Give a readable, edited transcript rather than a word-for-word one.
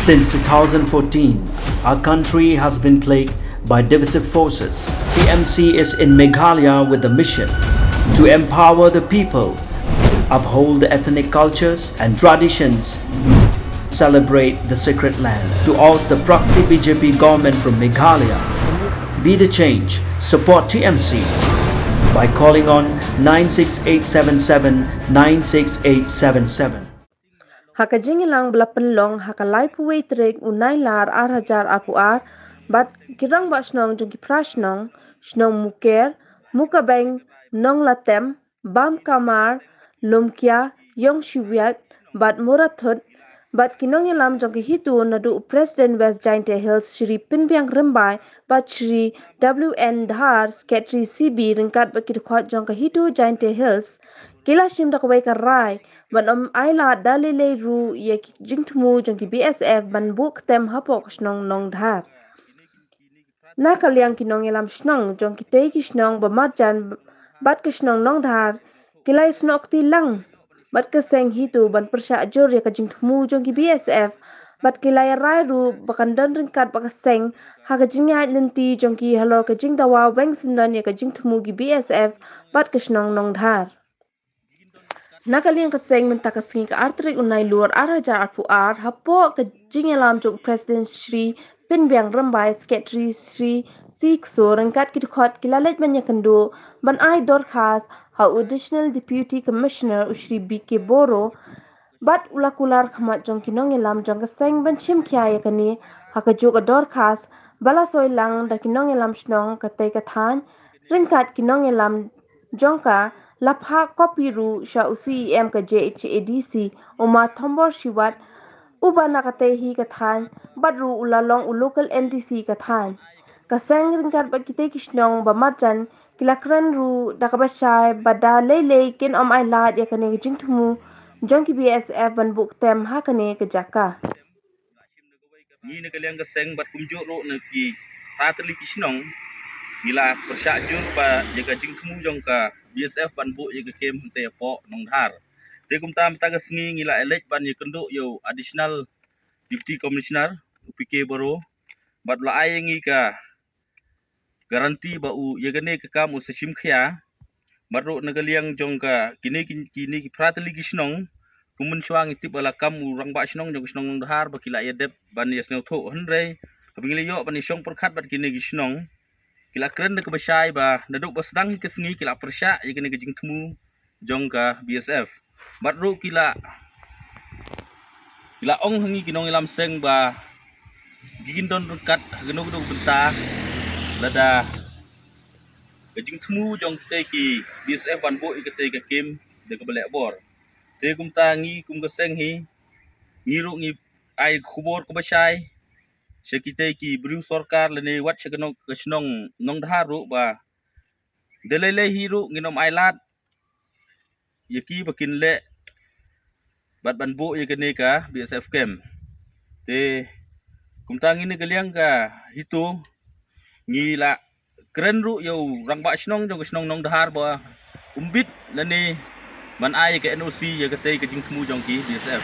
Since 2014, our country has been plagued by divisive forces. TMC is in Meghalaya with the mission to empower the people, uphold the ethnic cultures and traditions, celebrate the sacred land. To oust the proxy BJP government from Meghalaya, be the change, support TMC by calling on 96877 96877. Haka jingialang bela pynlong haka lai puwei trek unai lar hajar apuar bat kirang ba shnong jong ki prashnong shnong mooker mookabeng nonglatem bamkamar lumkya iongshiwiat bat morathud bat nongialam jong ki HITO naduh President West Jaintia Hills Shri Pynbiang Rymbai bat Shri WN Dkhar Secretary CB ryngkat bat dkhot jong ki HITO Jaintia Hills kila shim kawei rai ban Ailad dalei ru ya jingthmu jong ki BSF ban Buh Ktem hapok Shnong nong dhar. Na kalyang ki nongialam Shnong jong ki tei ki Shnong bamarjan bat ke Shnong nong dhar kilai snok ti lang bat ke seng HITO ban persya jor ya jingthmu jong ki BSF bat kilai rai ru bakan dan ryngkat bak seng haka jingiat lenti jong ki halor ke jingdawa weng sindan ya jingthmu ki BSF bat ke Shnong nong dhar. Nakaliang kaseng mentakasing ke artrik unai luar hajar apuar hapo ke jingialam jong President Shri Pynbiang Rymbai Secretary Shri ryngkat dkhot kilalet banyakendo ban ai dorkhas ha Additional Deputy Commissioner Shri PK Boro bat ulakular khamat jong kinongialam jong kaseng ban shim kya yakani haka jog dorkhas bala soilang da kinongialam Shnong katai kathan ryngkat kinongialam jongka lapha kopiru sha UCEM ka JHADC Uma Thombor Shiwat uba nakatehi kathan badru ulalong local MDC kathan kaseng ryngkat bakite kishnong bamarjan kilakran ru dakabashai bada lele kin Ailad yakane jingthmu jong ki BSF ban Buh Ktem hakane ke jaka ni nakaliang kaseng bat kumjuk ro na ki tatli kishnong gila persyajur pa jaga jingthmu jong ka BSF ban Buh jaga kem te po nong dhar te kumta matagas ngi ngila elect ban yakendo yo Additional Deputy Commissioner PK Boro bat la ay ngi ka garanti ba u yagane ka kam u shim khya marro nagaliang jong ka kini ki pratli kishnong kumun swang itip ala kam u rangbah shnong jong shnong dhar ba kila yadep ban yasno tho hanre kabingli yo ban isong perkhat bat kini kishnong kila kren ke basai ba naduk basdang ke sengi kila persya yagane ke jingthmu jong ka BSF marro kila ong hangi kinong ilam seng ba gigindon ryngkat geno benta lada ke jingthmu jong te ki BSF ban Buh ikate ke kem de ke belek bor te kumta ngi kum ke seng hi ngiru ngi ai khubor ke basai sekite ki bru sarkar lene wat sekeno ke Shnong nong dhar ru ba dalei hiru nginom Ailad yaki bakin le bat ban Buh yakane ka BSF kem te kumta ngi ne kaliang ka HITO ngila keren ru yo rangbah Shnong jong Shnong nong dhar ba umbit lane ban ai ke NOC yakate ke jingthmu jong ki BSF